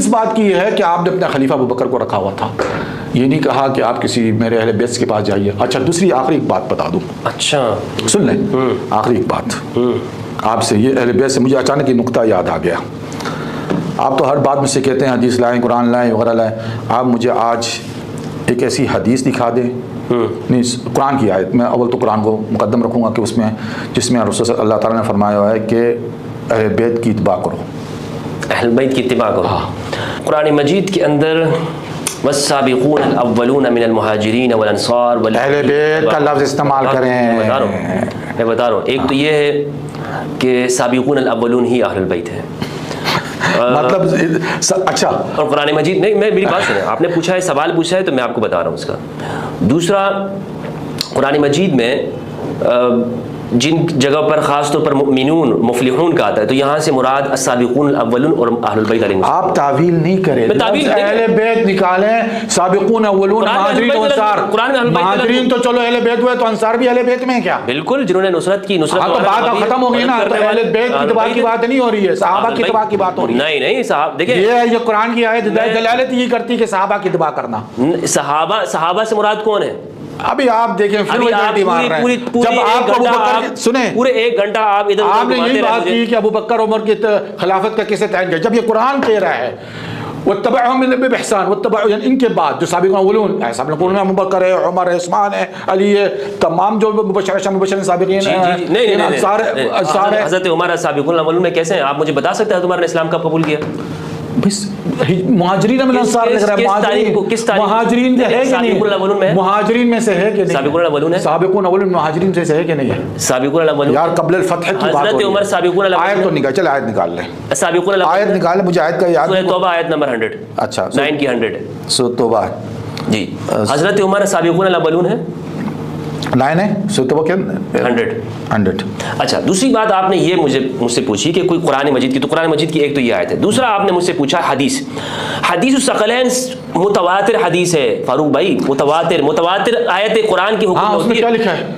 اس بات کی ہے کہ آپ نے اپنا خلیفہ ابوبکر کو رکھا ہوا تھا، یہ نہیں کہا کہ آپ کسی میرے اہل بیت کے پاس جائیے۔ اچھا دوسری آخری ایک بات بتا دوں، اچھا سن لیں، آخری ایک بات آپ سے، یہ اہل بیت سے مجھے اچانک یہ نقطہ یاد آ گیا۔ آپ تو ہر بات مجھ سے کہتے ہیں حدیث لائیں، قرآن لائیں وغیرہ لائیں، آپ مجھے آج ایک ایسی حدیث دکھا دیں، نہیں قرآن کی آیت، میں اول تو قرآن کو مقدم رکھوں گا کہ اس میں جس میں رسول صلی اللہ تعالیٰ نے فرمایا ہوا ہے کہ اہل بیت کی اتباع کرو، اہل بیت کی اتباع کرو۔ قرآن مجید کے اندر والسابقون الاولون من المہاجرین والانصار، اہل بیت کا لفظ استعمال کریں۔ میں بتا رہا ہوں، ایک تو یہ ہے کہ سابقون الاولون ہی اہل البیت ہے، مطلب اچھا، اور قرآن مجید نہیں، میں میری بات سنیں، آپ نے پوچھا ہے، سوال پوچھا ہے تو میں آپ کو بتا رہا ہوں اس کا۔ دوسرا، قرآن مجید میں جن جگہ پر خاص طور پر مؤمنون مفلحون کا آتا ہے، تو یہاں سے مراد السابقون الاولون اور اہل البیت علیہم السلام۔ آپ تعویل نہیں کریں، اہل بیت نکالیں، سابقون اولون مہاجرین و انصار، مہاجرین تو چلو اہل بیت ہوئے، تو انصار بھی اہل بیت میں ہیں کیا؟ بالکل، جنہوں نے نصرت کی، نصرت تو بات اب ختم ہو گئی نا، تو اہل بیت کی اتباع کی بات نہیں ہو رہی ہے، صحابہ کی اتباع کی بات ہو رہی ہے۔ نہیں صاحب دیکھیں، یہ قرآن کی آیت دلالت یہ کرتی کہ صحابہ کی اتباع کرنا۔ صحابہ سے مراد کون ہے؟ ابھی آپ دیکھیں پھر وہی گھنٹی مار رہے ہیں، جب آپ کو ابوبکر سنیں، پورے ایک گھنٹہ آپ ادھر آپ نے یہی بات کی کہ ابوبکر عمر کی خلافت کا کیسے تعین کیا، جب یہ قرآن کہہ رہا ہے وَاتَّبَعُهُمْ بِإِحْسَانٍ، وَاتَّبَعُوا یعنی ان کے بعد جو سابقون اولون ہے، سابقون میں ابوبکر ہے، عمر ہے، عثمان ہے، علی ہے، تمام جو مبشرین سابقین ہیں، انصار ہے۔ حضرت عمر سابقون الاولون میں کیسے ہیں؟ آپ مجھے بتا سکتے ہیں عمر نے اسلام کب قبول کیا؟ مہاجرین من انصار لگ رہا ہے، مہاجرین ہے کہ نہیں؟ مہاجرین میں سے ہے کہ نہیں؟ سابقون الاولون ہے، سابقون اولون مہاجرین سے ہے کہ نہیں ہے؟ سابقون الاولون یار قبل الفتح کی بات حضرت عمر سابقون الاولون، آیت تو نکال، چل آیت نکال لیں، سابقون الاولون آیت نکال لیں، مجھے آیت کا یاد سورہ توبہ آیت نمبر 100، اچھا 9 کی 100 ہے، سورہ توبہ جی۔ حضرت عمر سابقون الاولون ہے، 9 ہے، سورہ توبہ کیا 100۔ اچھا دوسری بات آپ نے یہ مجھ سے پوچھی کہ کوئی قرآن مجید کی، تو قرآن مجید کی ایک تو یہ آیت ہے، دوسرا آپ نے مجھ سے پوچھا حدیث الثقلین متواتر حدیث ہے فاروق بھائی، متواتر آیت قرآن کی حکم اس میں کیا لکھا ہے؟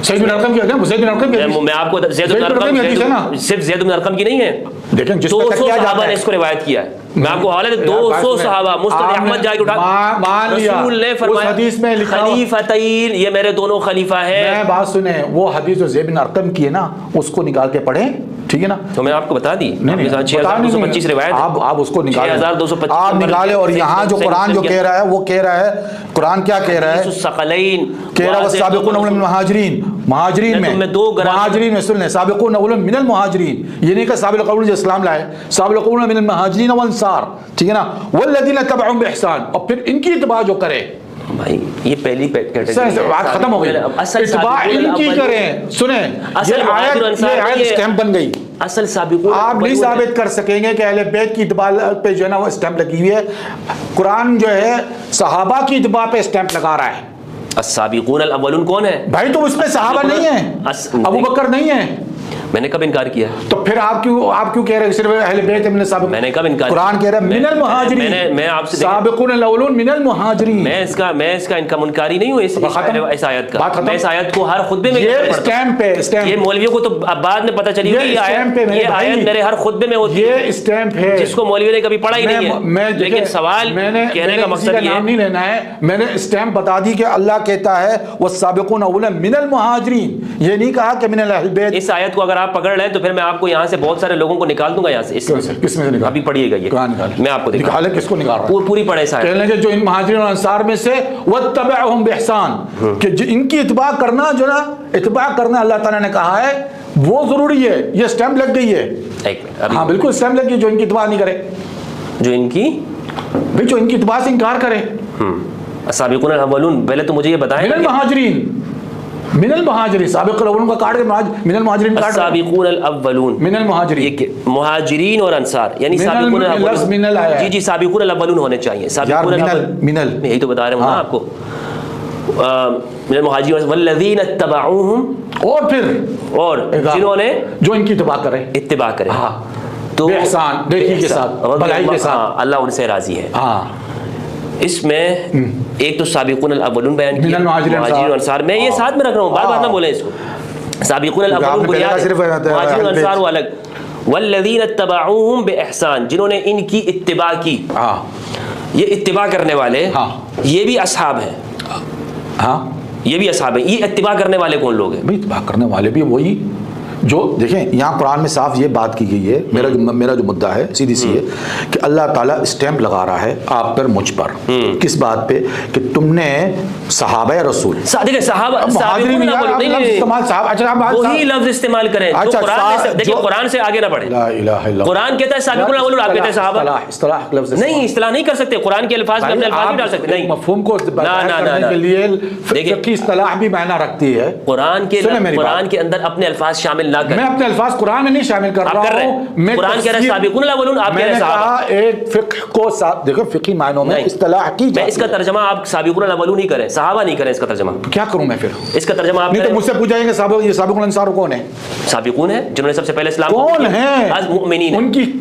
زید بن ارقم کی ہے، زید بن ارقم کی، میں آپ کو زید بن ارقم صرف زید بن ارقم کی نہیں ہے، لیکن جس 200 صحابہ نے اس کو روایت کیا ہے، میں آپ کو حوالے دے 200 صحابہ، مستد احمد جا کے اٹھا، رسول نے فرمایا خلیفتین، یہ میرے دونوں خلیفہ ہیں۔ میں بات سنیں، وہ حدیث جو زید بن ارقم کی ہے نا، اس کو نکال کے پڑھیں، ٹھیک ہے نا؟ تو میں آپ کو بتا دی 6225 روایت، آپ اس کو نکالیں، 6225 آپ نکالیں، اور یہاں جو قرآن جو کہہ رہا ہے وہ کہہ رہا ہے، قرآن کیا کہہ رہا ہے؟ الثقلین کہہ رہا ہے والسابقون الاولون من المہاجرین، مہاجرین میں مہاجرین میں سن لیں، سابقون الاولون من المہاجرین، یہ نہیں کہ سابق الاولون جو اسلام لائے، سابق الاولون من المہاجرین والانصار، ٹھیک ہے نا؟ والذین تبعهم بإحسان، اور پھر ان کی اتباع جو کرے، بھائی یہ پہلی کیٹیگری بات ختم ہو گئی، اتباع ان کی کریں۔ سنیں یہ آیت سٹیمپ بن گئی، اصل سابقون آپ نہیں ثابت کر سکیں گے کہ اہل بیت کی اتباع پہ جو ہے نا وہ سٹیمپ لگی ہوئی ہے، قرآن جو ہے صحابہ کی اتباع پہ سٹیمپ لگا رہا ہے۔ السابقون الاولون کون ہے بھائی؟ تو اس میں صحابہ نہیں ہیں، ابوبکر نہیں ہیں، میں نے کب انکار کیا؟ تو پھر آپ کیوں کہہ رہے ہیں صرف اہل بیت من السابق؟ میں نے کب انکار؟ قرآن کہہ رہا ہے من المہاجرین، میں آپ سے سابقون الاولون من المہاجرین، میں اس کا منکاری نہیں ہوں اس آیت کا، میں اس آیت کو ہر خطبے میں یہ سٹیمپ ہے، یہ مولویوں کو تو بعد میں پتہ چلی یہ آیت میرے ہر خطبے میں ہوتی ہے، یہ سٹیمپ ہے جس کو مولوی نے کبھی پڑھا ہی نہیں ہے، لیکن سوال کہنے کا مقصد یہ نام نہیں لینا ہے، میں نے سٹیمپ بتا دی کہ اللہ کہتا ہے والسابقون الاولون من المہاجرین، یہ نہیں کہا کہ من اہل بیت۔ اس آیت کو اگر آپ پکڑ لیں تو پھر میں آپ کو یہاں سے بہت سارے لوگوں کو نکال دوں گا یہاں سے۔ کس میں سے نکال؟ ابھی پڑھیے گا، یہ میں آپ کو نکالے، کس کو نکال رہا ہے؟ پوری پڑھے سارے، کہنے کہ جو ان مہاجرین اور انصار میں سے وَاتَّبَعُهُمْ بِإِحْسَان، کہ ان کی اتباع کرنا، جو نا اتباع کرنا اللہ تعالیٰ نے کہا ہے وہ ضروری ہے، یہ سٹیمپ لگ گئی ہے۔ ہاں بالکل سٹیمپ لگ گئی، جو ان کی اتباع نہیں کرے، جو ان کی بھئی جو ان کی اتباع سے انکار کرے۔ السابقون الاولون، پہلے تو مجھے یہ بتائیں، من المہاجرین، من المہاجرین، سابق الاولون کا کاٹ کے من المہاجرین کاٹ، السابقون الاولون من المہاجرین، مہاجرین اور انصار، یعنی سابقون الاولون، جی جی سابقون الاولون ہونے چاہیے، سابقون الاولون، میں یہی تو بتا رہا ہوں نا آپ کو، من المہاجرین والذین اتبعوہم، اور جنہوں نے جو ان کی اتباع کرے، تو احسان نیکی کے ساتھ، بھلائی کے ساتھ، اللہ ان سے راضی ہے۔ اس میں ایک تو سابقون الاولون بیان کیا، مہاجرین اور انصار، میں یہ ساتھ میں رکھ رہا ہوں، بار بار نہ بولیں اس کو، سابقون الاولون بنیاد ہے، مہاجرین اور انصار وہ الگ، والذین اتبعوہم بإحسان، جنہوں نے ان کی اتباع کی. ہاں یہ اتباع کرنے والے ہاں یہ بھی اصحاب ہیں. ہاں یہ بھی اصحاب ہیں. یہ اتباع کرنے والے کون لوگ ہیں؟ بھائی اتباع کرنے والے بھی وہی جو دیکھیں یہاں قرآن میں صاف یہ بات کی گئی ہے. میرا جو مدعا ہے سیدھی سی ہے کہ اللہ تعالیٰ اسٹیمپ لگا رہا ہے آپ پر مجھ پر. کس بات پہ؟ کہ تم نے صحابہ رسول دیکھیں صحابہ وہی لفظ استعمال کریں جو قرآن سے. دیکھیں قرآن سے آگے نہ بڑھیں. قرآن کہتا ہے سابقون الاولون، آپ کہتے ہیں صحابہ. نہیں اصطلاح نہیں کر سکتے. قرآن کے الفاظ میں اپنے الفاظ نہیں ڈال سکتے. نہیں مفہوم کو کرنے کے لیے فقہی اصطلاح بھی معنی رکھتی ہے. قرآن کے اندر اپنے الفاظ شامل نہ کریں. میں اپنے الفاظ قرآن میں نہیں شامل کر رہا ہوں. قرآن کہہ رہا ہے سابقون الاولون، آپ کہہ رہے ہیں صحابہ. ایک فقہ کو دیکھو فقہی معنوں میں اصطلاح کی میں اس کا ترجمہ آپ سابقون الاولون نہیں کریں، صحابہ نہیں کریں. اس کا ترجمہ کیا کروں میں پھر؟ اس کا ترجمہ آپ نہیں تو مجھ سے پوچھا جائے کہ یہ سابقون الانصار کون ہیں؟ سابقون ہیں جنہوں نے سب سے پہلے اسلام کون ہیں؟ مؤمنین ان کی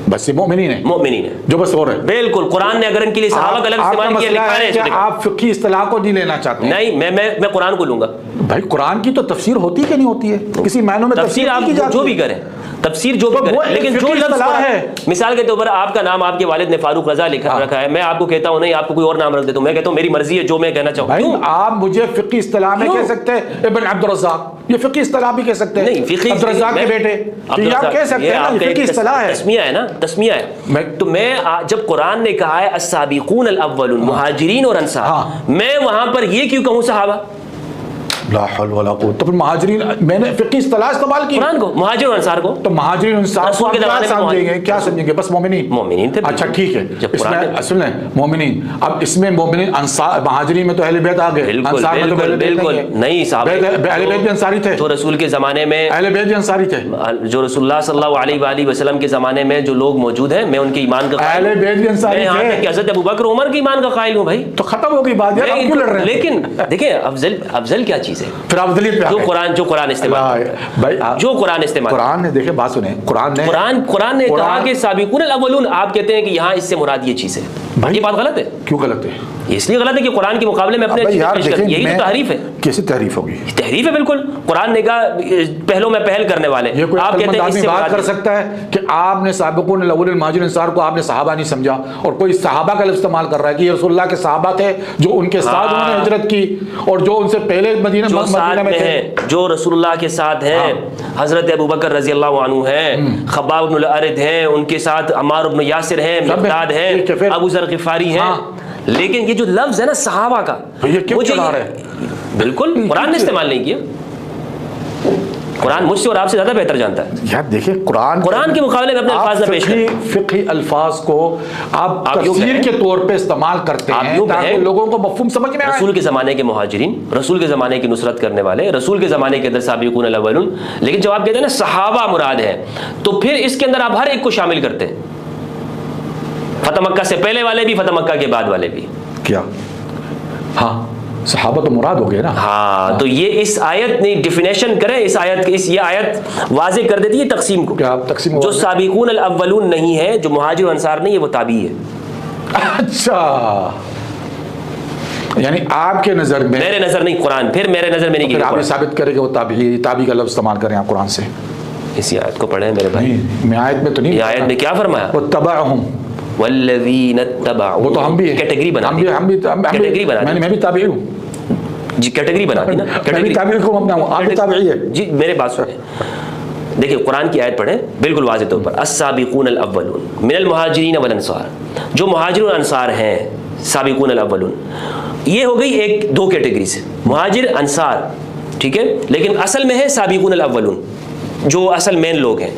بس مومنین ہیں. مؤمنین ہیں جو بس ہو رہے ہیں. بالکل. قرآن نے اگر ان کے لیے صحابہ کا لفظ استعمال کیا لکھا ہے کہ آپ فقہی اصطلاح کو نہیں لینا چاہتے. نہیں میں قرآن کو لوں گا. بھائی قرآن کی تو تفسیر ہوتی کہ نہیں ہوتی ہے؟ کسی معنوں میں تفسیر آپ جو بھی کریں، تفسیر جو بھی کریں، لیکن جو لفظ ہے مثال کے طور پر آپ کا نام آپ کے والد نے فاروق رضا لکھا رکھا ہے، میں آپ کو کہتا ہوں نہیں آپ کو کوئی اور نام رکھ دیتا ہوں. میں کہتا ہوں میری مرضی ہے جو میں کہنا چاہوں. بھائی آپ مجھے فقہی اصطلاح میں کہہ سکتے ہیں ابن عبد الرزاق، یہ فقہی اصطلاح بھی کہہ سکتے ہیں. نہیں فقہی عبد الرزاق کے بیٹے یہ آپ کہہ سکتے ہیں. فقہی اصطلاح ہے، تسمیہ ہے نا، تسمیہ ہے. تو میں جب قرآن نے کہا ہے السابقون الاولون مہاجرین اور انصار، میں وہاں پر یہ کیوں کہوں صحابہ؟ لا حول ولا قوت. تو پھر مہاجرین میں نے فقہی اصطلاح استعمال کی قرآن کو، مہاجر اور انصار کو. تو مہاجرین انصار کو کیا سمجھیں گے؟ کیا سمجھیں گے؟ بس مومنین تھے. اچھا ٹھیک ہے. اس میں سنیں مومنین، اب اس میں مومنین انصار مہاجرین میں تو اہل بیت آ گئے. انصار میں تو بالکل نہیں. صحابہ اہل بیت بھی انصاری تھے. جو رسول کے زمانے میں اہل بیت بھی انصاری تھے. جو رسول اللہ صلی اللہ علیہ وآلہ وسلم کے زمانے میں جو لوگ موجود ہیں، میں ان کے ایمان کا اہل بیت بھی انصاری تھے. کہ حضرت ابوبکر عمر کے ایمان کا قائل ہوں. بھائی تو ختم ہو گئی بات یار، کیوں لڑ رہے ہیں؟ لیکن دیکھیں افضل کیا چیز ہے؟ پھر افضلیت جو قرآن استعمال بھائی جو قرآن استعمال قرآن نے دیکھیں بات سنیں. قرآن نے کہا کہ سابقون الاولون، آپ کہتے ہیں کہ یہاں اس سے مراد یہ چیز ہے. یہ بات غلط ہے. کیوں غلط ہے؟ اس لیے غلط ہے کہ قرآن کے مقابلے میں اپنے یہی تو تحریف ہے. کیسے تحریف ہوگی؟ تحریف ہے بالکل. قرآن نے کہا پہلوں میں پہل کرنے والے. یہ کوئی آپ کہتے ہیں اس سے بات کر سکتا ہے کہ آپ نے سابقون الاولون مہاجرین انصار کو آپ نے صحابہ نہیں سمجھا اور کوئی صحابہ کا لفظ استعمال کر رہا ہے کہ یہ رسول اللہ کے صحابہ تھے جو ان کے ساتھ انہوں نے ہجرت کی اور جو ان سے پہلے مدینہ میں تھے، جو رسول اللہ کے ساتھ ہیں. حضرت ابوبکر رضی اللہ عنہ ہیں، خباب بن الارد ہیں، ان کے ساتھ عمار بن یاسر ہیں، مقداد ہیں، ابو ذر غفاری ہیں. لیکن یہ جو لفظ ہے نا صحابہ کا، یہ کیوں چلا رہے ہیں؟ بالکل قرآن نے استعمال نہیں کیا. قرآن مجھ سے اور آپ سے زیادہ بہتر جانتا ہے. یار دیکھیں قرآن کے مقابلے میں اپنے الفاظ نہ پیش کریں. فقہی الفاظ کو آپ تفسیر کے طور پہ استعمال کرتے ہیں تاکہ لوگوں کو مفہوم سمجھ میں آئے. رسول کے زمانے کے مہاجرین، رسول کے زمانے کی نصرت کرنے والے، رسول کے زمانے کے اندر سابقون الاولون. لیکن جب آپ کہتے ہیں نا صحابہ مراد ہے تو پھر اس کے اندر آپ ہر ایک کو شامل کرتے ہیں. فتح مکہ سے پہلے والے بھی، فتح مکہ کے بعد والے بھی. کیا ہاں صحابہ تو مراد ہو گئے نا. ہاں تو یہ اس آیت نے ڈیفینیشن کرے، اس آیت یہ آیت واضح کر دیتی ہے تقسیم کو. کیا تقسیم؟ جو سابقون الاولون نہیں ہے، جو مہاجر انصار نہیں ہے، وہ تابعی ہے. اچھا یعنی آپ کے نظر میں؟ میرے نظر نہیں قرآن، پھر میرے نظر میں نہیں. آپ ثابت کرے کہ وہ تابعی کا لفظ استعمال کریں آپ قرآن سے. اسی آیت کو پڑھیں میرے بھائی. میں آیت میں تو نہیں. یہ آیت نے کیا فرمایا؟ وَاتَّبَعْهُمْ والذین اتبعوا. وہ تو ہم بھی کیٹیگری بنا دی. کیٹیگری بنا دی. میں بھی تابعی ہوں. جی کیٹیگری بنا دی نا. میں بھی تابعی کو اپناؤں. آپ بھی تابعی ہے. جی میرے بات سنیں. دیکھیں قرآن کی آیت پڑھیں بالکل واضح طور پر. السابقون الاولون من المہاجرین والانصار. جو مہاجر اور انصار ہیں سابقون الاولون، یہ ہو گئی ایک دو کیٹیگری سے، مہاجر انصار. ٹھیک ہے، لیکن اصل میں ہے سابقون الاولون جو اصل مین لوگ ہیں.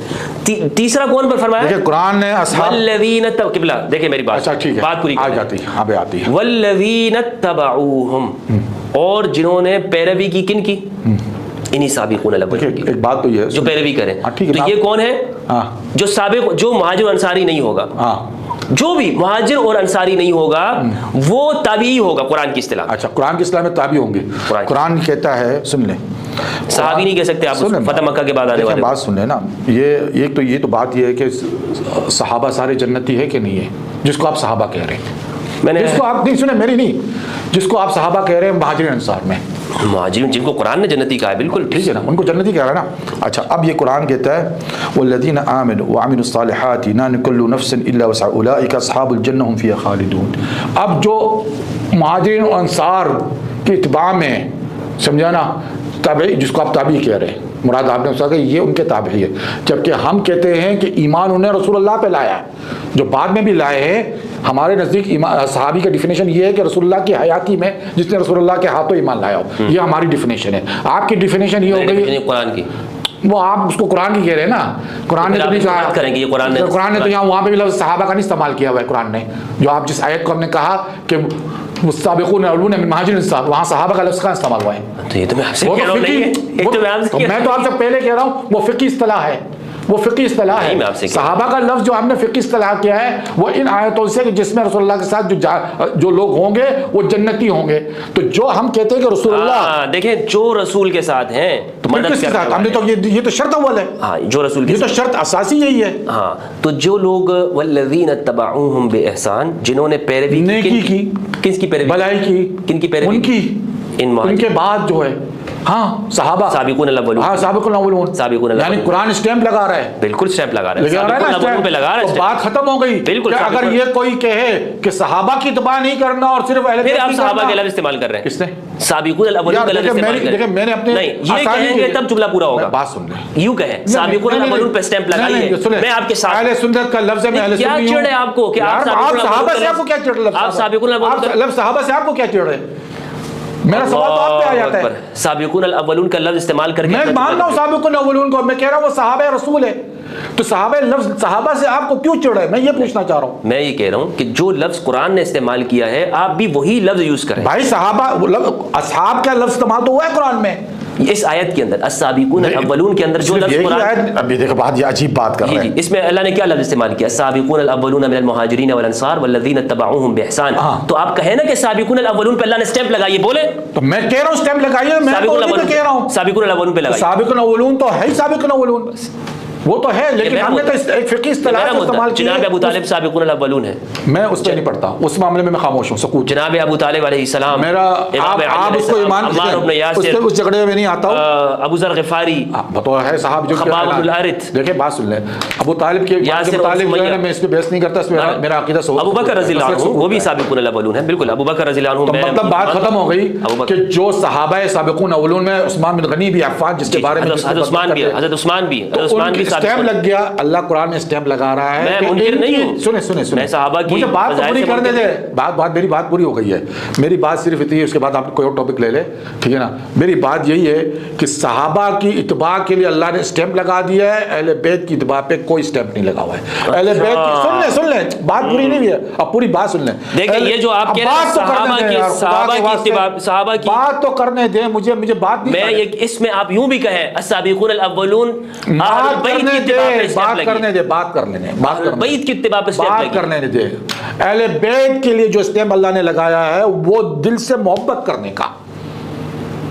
تیسرا کون پر فرمایا؟ دیکھیں قرآن نے اصحاب والذین قبلہ. دیکھیں میری بات. اچھا ٹھیک ہے، بات پوری آ جاتی ہے. ہاں بے آتی ہے. والذین اتبعوہم، اور جنہوں نے پیروی کی کن کی؟ انہی سابقون الاولون کی. ایک بات تو یہ ہے جو پیروی کریں. تو یہ کون ہے؟ جو سابق، جو مہاجر انصاری نہیں ہوگا. جو بھی مہاجر اور انصاری نہیں ہوگا وہ تابعی ہوگا قرآن کی اصطلاح. اچھا قرآن کی اصطلاح میں تابعی ہوں گے. قرآن کہتا ہے، سن لیں، صحابی نہیں کہہ سکتے آپ فتح مکہ کے بعد آنے والے. بات سن لیں نا، یہ تو بات یہ ہے کہ صحابہ سارے جنتی ہے کہ نہیں ہے، جس کو آپ صحابہ کہہ رہے ہیں. جس کو آپ نہیں سنیں، میری نہیں، جس کو آپ صحابہ کہہ رہے ہیں مہاجرین انصار میں، مہاجرین جن کو قرآن نے جنتی کہا ہے، بالکل ٹھیک ہے نا، ان کو جنتی کہہ رہا ہے نا. اچھا اب یہ قرآن کہتا ہے والذین آمنوا وعملوا الصالحات لا نکل نفس الا وسعها اولئک اصحاب الجنہ هم فیہا خالدون. اب جو مہاجرین و انصار کی اتباع میں سمجھا نا تابعی، جس کو آپ تابعی کہہ رہے ہیں، مراد آپ نے کہا کہ یہ ان کے تابعی ہے، جبکہ ہم کہتے ہیں کہ ایمان انہیں رسول اللہ پہ لایا ہے، جو بعد میں بھی لائے ہیں. ہمارے نزدیک صحابی کا ڈیفینیشن یہ ہے کہ رسول اللہ کی حیاتی میں جس نے رسول اللہ کے ہاتھوں ایمان لایا ہو، یہ ہماری ڈیفینیشن ہے. آپ کی ڈیفینیشن یہ ہو گئی قرآن کی، وہ آپ اس کو قرآن کی کہہ رہے ہیں نا. قرآن نے تو نہیں کہا، قرآن نے تو یہاں وہاں پہ بھی لفظ صحابہ کا نہیں استعمال کیا ہوا ہے قرآن نے. جو آپ جس آیت کو ہم نے کہا کہ والسابقون الاولون من المہاجرین والانصار، وہاں صحابہ کا لفظ کا استعمال ہوا ہے. تو یہ تو میں آپ سے کہہ رہا ہوں، میں تو آپ سے پہلے کہہ رہا ہوں وہ فقہی اصطلاح ہے، وہ فقہی اصطلاح ہے. صحابہ کا لفظ جو ہم نے فقہی اصطلاح کیا ہے وہ ان آیتوں سے کہ جس میں رسول اللہ کے ساتھ جو لوگ ہوں گے وہ جنتی ہوں گے. تو جو ہم کہتے ہیں کہ رسول اللہ دیکھیں جو رسول کے ساتھ ہیں تو مدد کس کے ساتھ، ہم نے تو یہ تو شرط اول ہے. ہاں جو رسول یہ تو شرط اساسی یہی ہے. ہاں تو جو لوگ والذین اتبعوہم بإحسان، جنہوں نے پیروی نیکی کی، کس کی پیروی؟ بھلائی کی. کن کی پیروی؟ ان کی، ان کے بعد جو ہے ہاں صحابہ، سابقون الاولون، ہاں سابقون الاولون، سابقون الاولون، یعنی قرآن اسٹیمپ لگا رہا ہے. بالکل اسٹیمپ لگا رہا ہے، سابقون الاولون پہ لگا رہا ہے. بات ختم ہو گئی. بالکل. اگر یہ کوئی کہے کہ صحابہ کی اتباع نہیں کرنا اور صرف اہل بیت پھر کی، آپ صحابہ کے لفظ استعمال کر رہے ہیں. کس نے؟ سابقون الاولون کا لفظ استعمال کر رہے ہیں. دیکھیں میں نے اپنے نہیں یہ کہیں گے تب جملہ پورا ہوگا. بات سن لیں، یوں کہیں سابقون الاولون پہ اسٹیمپ لگائیے، میں آپ کے ساتھ. اہل سنت کا لفظ ہے، میں اہل سنت ہوں. کیا چڑ ہے آپ کو کہ آپ صحابہ سے آپ کو کیا چڑ ہے؟ آپ سابقون الاولون، لفظ صحابہ سے آپ کو کیا چڑ ہے؟ میرا سوال تو آپ پہ آ جاتا ہے. سابقون الاولون کا لفظ استعمال کر کے میں مان رہا ہوں سابقون الاولون کو، میں کہہ رہا ہوں وہ صحابہ رسول ہے. تو صحابہ لفظ صحابہ سے آپ کو کیوں چڑھ ہے؟ میں یہ پوچھنا چاہ رہا ہوں. میں یہ کہہ رہا ہوں کہ جو لفظ قرآن نے استعمال کیا ہے آپ بھی وہی لفظ یوز کریں. بھائی صحابہ، اصحاب کا لفظ استعمال تو ہوا ہے قرآن میں. اس آیت کے اندر السابقون الاولون کے اندر جو لفظ قرآن، ابھی دیکھو بات یہ عجیب بات کر رہے ہیں. اس میں اللہ نے کیا لفظ استعمال کیا؟ السابقون الاولون من المہاجرین والانصار والذین اتبعوہم بإحسان. تو آپ کہیں نا کہ سابقون الاولون پہ اللہ نے اسٹیمپ لگائی، بولے تو میں کہہ رہا ہوں اسٹیمپ لگائیے. میں تو نہیں کہہ رہا ہوں سابقون الاولون پہ لگائیے. سابقون الاولون تو ہے ہی، سابقون الاولون وہ تو ہے، لیکن ہم نے تو ایک فقہی اصطلاح استعمال کی. جناب ابو طالب سابقون الاولون ہے، میں اس پہ نہیں پڑھتا، اس معاملے میں خاموش ہوں، سکوت. جناب ابو طالب علیہ السلام، میرا آپ اس کو ایمان اس جھگڑے میں نہیں آتا ہوں. ابو ذر غفاری تو ہے صاحب جو خباب بن الحارث. دیکھیں بات سن لیں، ابو طالب کے متعلق میں اس پہ بحث نہیں کرتا، اس میں میرا عقیدہ سو. ابو بکر رضی اللہ عنہ وہ بھی سابقون الاولون ہیں. بالکل ابو بکر رضی اللہ عنہ. مطلب بات ختم ہو گئی کہ جو صحابہ سابقون اولون میں عثمان بن غنی بھی، عفان جس کے بارے میں حضرت عثمان بھی اسٹیمپ لگ گیا. اللہ قرآن میں اسٹیمپ لگا رہا ہے. میں منکر نہیں ہوں. سنیں صحابہ کی مجھے بات پوری کرنے دے. میری بات پوری ہو گئی ہے. میری بات صرف اتنی ہے، اس کے بعد آپ کوئی اور ٹاپک لے لے، ٹھیک ہے نا. میری بات یہی ہے کہ صحابہ کی اتباع کے لیے اللہ نے اسٹیمپ لگا دیا ہے، اہل بیت کی اتباع پہ کوئی اسٹیمپ نہیں لگا ہوا ہے. اہل بیت کی سن لیں بات پوری نہیں ہے، اب پوری بات سن لیں. دیکھیں یہ جو آپ کہہ رہے ہیں صحابہ کی بات تو کرنے دیں مجھے بات نہیں. میں اس میں آپ یوں بھی کہیں السابقون الاولون بات کرنے دے، بات کرنے دے، بیت کی اتباع پہ بات کرنے دے. اہل بیت کے لیے جو اسٹیمپ اللہ نے لگایا ہے وہ دل سے محبت کرنے کا،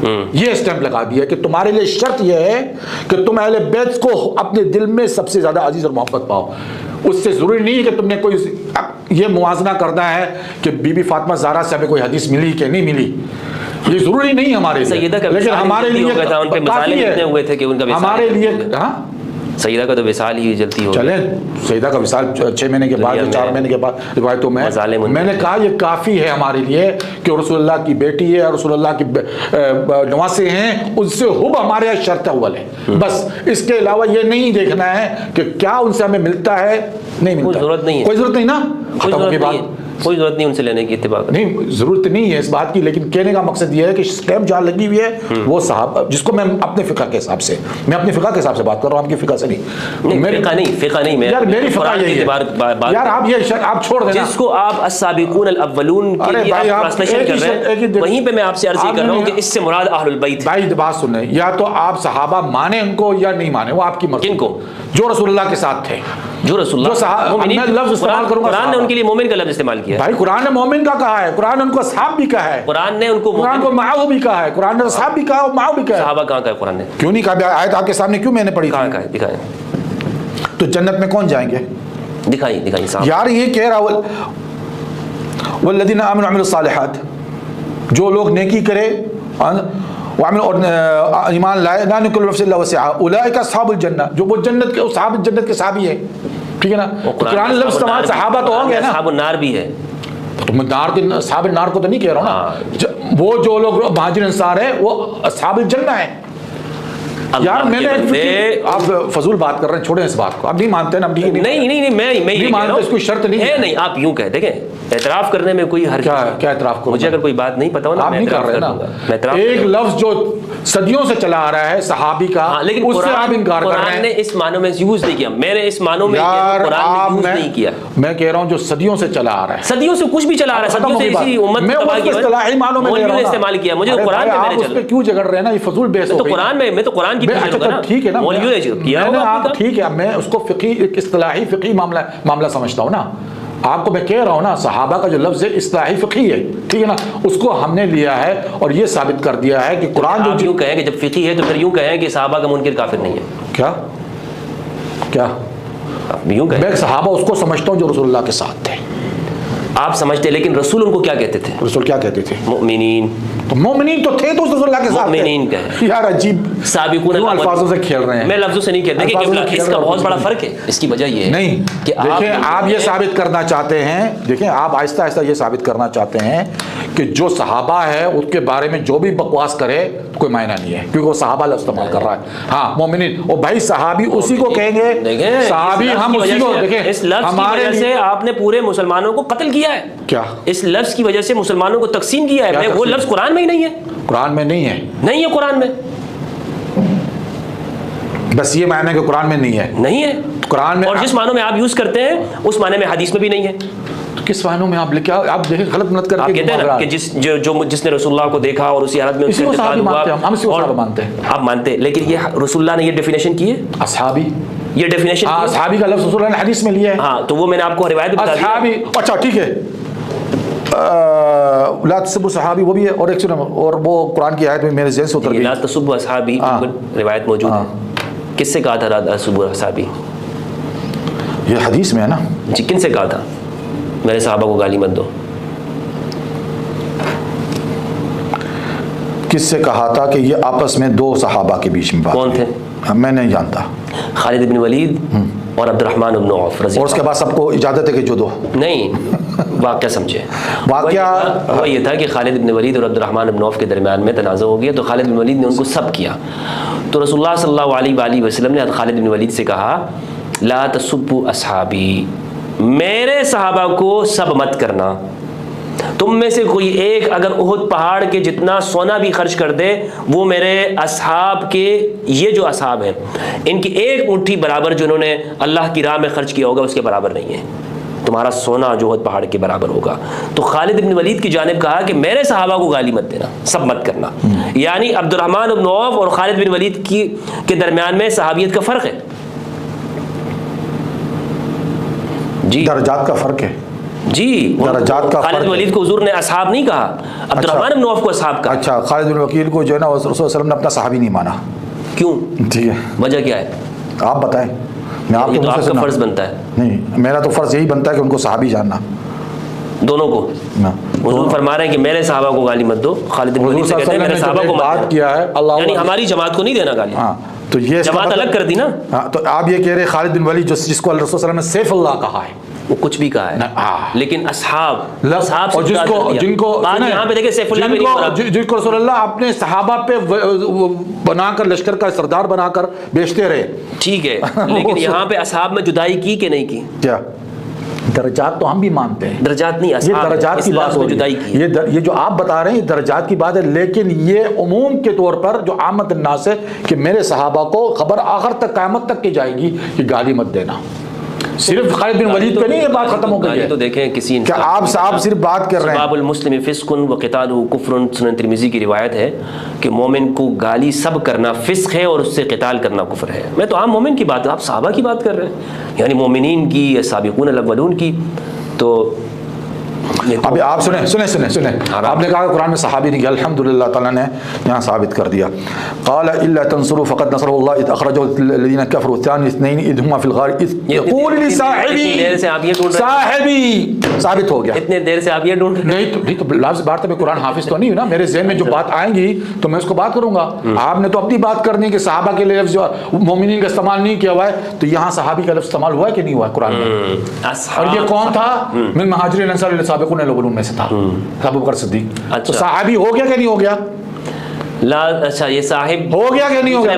یہ اسٹیمپ لگا دیا کہ تمہارے لیے شرط یہ ہے کہ تم اہل بیت کو اپنے دل میں سب سے زیادہ عزیز اور محبت پاؤ. اس سے ضروری نہیں ہے کہ تم نے کوئی یہ موازنہ کرنا ہے کہ بی بی فاطمہ زہرا سے ہمیں کوئی حدیث ملی کہ نہیں ملی، یہ ضروری نہیں ہے ہمارے لیے. لیکن ہمارے لیے ہمارے لیے سیدہ کا تو وصال ہی جلتی ہو. چلیں سیدہ کا وصال 6 مہینے کے بعد، 4 مہینے کے بعد روایتوں میں نے کہا یہ کافی ہے ہمارے لیے کہ رسول اللہ کی بیٹی ہے، رسول اللہ کی نواسے ہیں، ان سے حب ہمارے یہاں شرط اول ہے. بس اس کے علاوہ یہ نہیں دیکھنا ہے کہ کیا ان سے ہمیں ملتا ہے، نہیں ملتا. کوئی ضرورت نہیں ہے، کوئی ضرورت نہیں نا، کوئی ضرورت نہیں ان سے لینے کی اتباع نہیں، ضرورت نہیں ہے اس بات کی. لیکن کہنے کا مقصد یہ ہے کہ اسٹیمپ جہاں لگی ہوئی ہے وہ صاحب، جس کو میں اپنے فقہ کے حساب سے، میں اپنے فقہ کے حساب سے بات کر رہا ہوں، آپ کی فقہ سے نہیں. فقہ نہیں یار میری فقہ یہی ہے یار. آپ یہ آپ چھوڑ دینا جس کو آپ السابقون الاولون کے لیے ٹرانسلیشن کر رہے ہیں، وہیں پہ میں آپ سے عرض کر رہا ہوں کہ اس سے مراد اہل البیت. بھائی بات سنیں، یا تو آپ صحابہ مانیں ان کو یا نہیں مانیں، وہ آپ کی مرضی. کن کو؟ جو رسول اللہ کے ساتھ تھے، جو رسول اللہ. میں لفظ استعمال کروں گا، قرآن نے ان کے لیے مومن کا لفظ استعمال کیا. بھائی قرآن نے مومن کا کہا ہے، قرآن نے ان کو اصحاب بھی کہا ہے، قرآن نے ان کو معاو بھی کہا ہے، قرآن نے اصحاب بھی کہا اور معاو بھی کہا ہے. صحابہ کہاں کہا ہے قرآن نے؟ کیوں نہیں کہا؟ آیت آپ کے سامنے کیوں میں نے پڑھی؟ کہاں کہا ہے؟ دکھائیں. تو جنت میں کون جائیں گے؟ دکھائیں صاحب. یار یہ کہہ رہا والذین آمنوا وعملوا الصالحات، جو لوگ نیکی کرے اور ایمان لائے لا نکل نفس الا وسعها اولئک اصحاب الجنہ، جو وہ جنت کے اصحاب جنت کے صحابی ہیں، ٹھیک ہے نا. قرآن لفظ تمام صحابہ تو ہوں گے نا. اصحاب النار بھی ہے. تو میں نار کے اصحاب النار کو تو نہیں کہہ رہا ہوں نا. وہ جو لوگ مہاجر انصار ہیں وہ اصحاب الجنہ ہیں. یار میں نے آپ فضول بات کر رہے ہیں، چھوڑیں اس بات کو. آپ نہیں مانتے نا. نہیں میں نہیں مانتے، اس کوئی شرط نہیں ہے. نہیں آپ یوں کہہ دیکھیں اعتراف کرنے میں کوئی حرج نہیں. کیا اعتراف کروں؟ مجھے اگر کوئی بات نہیں پتا ہو نا، آپ نہیں کر رہے نا. ایک لفظ جو صدیوں سے چلا آ رہا ہے صحابی کا، لیکن اس سے آپ انکار کر رہے ہیں. قرآن نے اس معنوں میں یوز نہیں کیا. میں نے اس معنوں میں قرآن نے یوز نہیں کیا. میں کہہ رہا ہوں جو صدیوں سے چلا آ رہا ہے. صدیوں سے کچھ بھی چلا آ رہا ہے. صدیوں سے اسی امت میں اصطلاحی معنوں میں لے رہا ہوں. استعمال کیا. مجھے قرآن میں آپ اس پہ کیوں جھگڑ رہے ہیں نا؟ یہ فضول بحث ہو گئی. تو قرآن میں تو قرآن کی ٹھیک ہے نا. ٹھیک ہے، میں اس کو فقہی اصطلاحی فقہی معاملہ سمجھتا ہوں نا. آپ کو میں کہہ رہا ہوں نا، صحابہ کا جو لفظ ہے اصطلاحی فقہی ہے، ٹھیک ہے نا. اس کو ہم نے لیا ہے اور یہ ثابت کر دیا ہے کہ قرآن جو یوں کہیں کہ جب فقہی ہے تو پھر یوں کہیں کہ صحابہ کا منکر کافر نہیں ہے. کیا یوں کہیں؟ میں صحابہ اس کو سمجھتا ہوں جو رسول اللہ کے ساتھ تھے. آپ سمجھتے، لیکن رسول ان کو کیا کہتے تھے؟ رسول کیا کہتے تھے؟ مؤمنین. تو مومنین تو تھے تو رسول اللہ کے ساتھ مؤمنین کہے. یار عجیب سابقون الفاظوں سے کھیل رہے ہیں. میں لفظوں سے نہیں کہتا کہ اس کا بہت بڑا فرق ہے. اس کی وجہ یہ ہے نہیں کہ دیکھیں آپ یہ ثابت کرنا چاہتے ہیں، دیکھیں آپ آہستہ آہستہ یہ ثابت کرنا چاہتے ہیں کہ جو صحابہ ہے اس کے بارے میں جو بھی بکواس کرے کوئی معنی نہیں ہے، کیونکہ وہ صحابہ لفظ استعمال کر رہا ہے. ہاں مومنین، اور بھائی صحابی اسی کو کہیں گے. صحابی ہم اسی کو دیکھیں. اس لفظ کی وجہ سے آپ نے پورے مسلمانوں کو قتل کیا ہے. کیا اس لفظ کی وجہ سے مسلمانوں کو تقسیم کیا ہے؟ وہ لفظ قرآن میں ہی نہیں ہے. قرآن میں نہیں ہے. نہیں ہے قرآن میں. بس یہ معنی ہے کہ قرآن میں نہیں ہے. نہیں ہے قرآن میں. اور جس معنوں میں آپ یوز کرتے ہیں اس معنی میں حدیث میں بھی نہیں ہے. کس معنوں میں آپ لکھا؟ آپ دیکھیں غلط مت کر کے. آپ کہتے ہیں نا کہ جس نے رسول اللہ کو دیکھا اور اسی حالت میں اسی کو صحابی مانتے ہیں. ہم اسی کو صحابہ مانتے ہیں. آپ مانتے ہیں، لیکن یہ رسول اللہ نے یہ ڈیفینیشن کی ہے. اصحابی یہ ڈیفینیشن. ہاں صحابی کا لفظ رسول اللہ نے حدیث میں لیا ہے. ہاں تو وہ میں نے آپ کو روایت بتا دی. اصحابی اچھا ٹھیک ہے. لا تسبوا صحابی وہ بھی ہے. اور ایک اور وہ قرآن کی آیت میں میرے ذہن سے اتر گئی. لا تسبوا صحابی روایت موجود ہے. کس سے کہا تھا لا تسبوا صحابی؟ یہ حدیث میں ہے نا. جی کن سے کہا تھا میرے صحابہ کو گالی مت دو؟ کس سے کہا تھا کہ یہ آپس میں دو صحابہ کے بیچ میں بات. کون تھے؟ میں نہیں جانتا. خالد بن ولید اور عبد الرحمن بن عوف رضی اللہ. اور اس کے بعد سب کو اجازت ہے کہ جو دو. نہیں واقعہ سمجھے. واقعہ وہ یہ تھا کہ خالد بن ولید اور عبد الرحمن بن عوف کے درمیان میں تنازع ہو گیا، تو خالد بن ولید نے ان کو سب کیا. تو رسول اللہ صلی اللہ علیہ وآلہ وسلم نے خالد بن ولید سے کہا لا تسبوا اصحابی، میرے صحابہ کو سب مت کرنا. تم میں سے کوئی ایک اگر احد پہاڑ کے جتنا سونا بھی خرچ کر دے وہ میرے اصحاب کے، یہ جو اصحاب ہیں ان کی ایک مٹھی برابر جو انہوں نے اللہ کی راہ میں خرچ کیا ہوگا اس کے برابر نہیں ہے. تمہارا سونا جو احد پہاڑ کے برابر ہوگا. تو خالد بن ولید کی جانب کہا کہ میرے صحابہ کو گالی مت دینا، سب مت کرنا. یعنی عبد الرحمن بن عوف اور خالد بن ولید کے درمیان میں صحابیت کا فرق ہے. جی درجات کا فرق ہے. جی درجات کا خالد بن ولید کو حضور نے اصحاب نہیں کہا، عبد الرحمن بن عوف کو اصحاب کہا. اچھا خالد بن وکیل کو جو ہے نا رسول صلی اللہ علیہ وسلم نے اپنا صحابی نہیں مانا. کیوں؟ ٹھیک ہے وجہ کیا ہے؟ آپ بتائیں. میں آپ تو آپ کا فرض بنتا ہے. نہیں میرا تو فرض یہی بنتا ہے کہ ان کو صحابی جاننا. دونوں کو. حضور فرما رہے ہیں کہ میرے صحابہ کو گالی مت دو. خالد بن ولید سے کہتے ہیں میرے صحابہ کو بات کیا ہے اللہ، یعنی ہماری جماعت کو نہیں دینا گالی. ہاں تو یہ جماعت الگ کر دی نا. ہاں تو آپ یہ کہہ رہے خالد بن ولید جس کو رسول صلی اللہ علیہ وسلم نے سیف اللہ کہا ہے، وہ کچھ بھی کہا ہے، لیکن اصحاب اور جن کو یہاں پہ دیکھیں سیف اللہ میں نہیں پڑا، جن کو رسول اللہ اپنے صحابہ پہ بنا کر لشکر کا سردار بنا کر بیچتے رہے. ٹھیک ہے لیکن یہاں پہ اصحاب میں جدائی کی کہ نہیں کی؟ کیا درجات تو ہم بھی مانتے ہیں. درجات نہیں، یہ درجات کی بات ہو جدائی کی. یہ جو آپ بتا رہے ہیں یہ درجات کی بات ہے، لیکن یہ عموم کے طور پر جو عامت الناس ہے کہ میرے صحابہ کو خبر آخر تک قیامت تک کی جائے گی کہ گالی مت دینا. صرف خالد بن ولید پہ نہیں یہ بات ختم ہو گئی ہے. تو دیکھیں کسی کیا آپ صرف بات کر رہے ہیں. باب المسلم فسق وقتالہ کفر، سنن ترمذی کی روایت ہے کہ مومن کو گالی سب کرنا فسق ہے اور اس سے قتال کرنا کفر ہے. میں تو عام مومن کی بات، آپ صحابہ کی بات کر رہے ہیں، یعنی مومنین کی، سابقون الاولون کی. تو ابھی آپ سنیں آپ نے کہا کہ قرآن میں صحابی نہیں کیا، الحمدللہ تعالیٰ نے یہاں ثابت کر دیا. قال الا تنصروا فقد نصره الله اذ اخرجه الذين كفروا ثاني اثنين اذ هما في الغار اذ يقول لصاحبه صاحبی ثابت ہو گیا. اتنے دیر سے آپ یہ ڈھونڈ رہے ہیں. نہیں تو لفظ بار میں قرآن حافظ تو نہیں ہوں نا، میرے ذہن میں جو بات آئیں گی تو میں اس کو بات کروں گا. آپ نے تو اپنی بات کرنی کہ صحابہ کے لیے لفظ مومنین کا استعمال نہیں کیا ہوا ہے، تو یہاں صحابی کا لفظ استعمال ہوا ہے کہ نہیں ہوا ہے قرآن میں؟ اور یہ کون تھا؟ من مہاجرین انصار السابقون الاولون میں سے تھا، ابو بکر صدیق. تو صحابی ہو گیا کہ نہیں ہو گیا؟ لا اچھا یہ صاحب ہو گیا کہ نہیں ہو گیا؟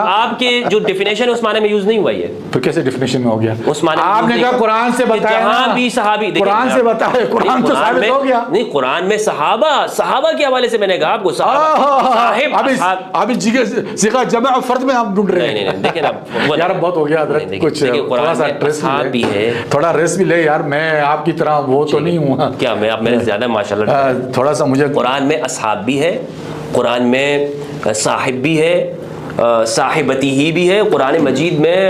آپ کے جو ڈیفینیشن ہے اس معنی میں یوز نہیں ہوا یہ. پھر کیسے ڈیفینیشن میں ہو گیا؟ اس معنی آپ نے کہا قرآن سے بتایا، جہاں بھی صحابی قرآن سے بتایا، قرآن تو ثابت ہو گیا. نہیں قرآن میں صحابہ کے حوالے سے میں نے کہا آپ کو صاحب ابھی صیغہ جمع اور فرد میں ہم ڈھونڈ رہے ہیں. نہیں دیکھیں نا یار بہت ہو گیا حضرت، کچھ تھوڑا سا ریسٹ بھی ہے، تھوڑا ریسٹ بھی لے یار. میں آپ کی طرح وہ تو نہیں ہوں کیا، میں آپ میرے زیادہ ماشاءاللہ. تھوڑا سا مجھے قرآن میں اصحاب بھی ہے، قرآن میں صاحب بھی ہے، صاحبتی ہی بھی ہے. قرآن مجید میں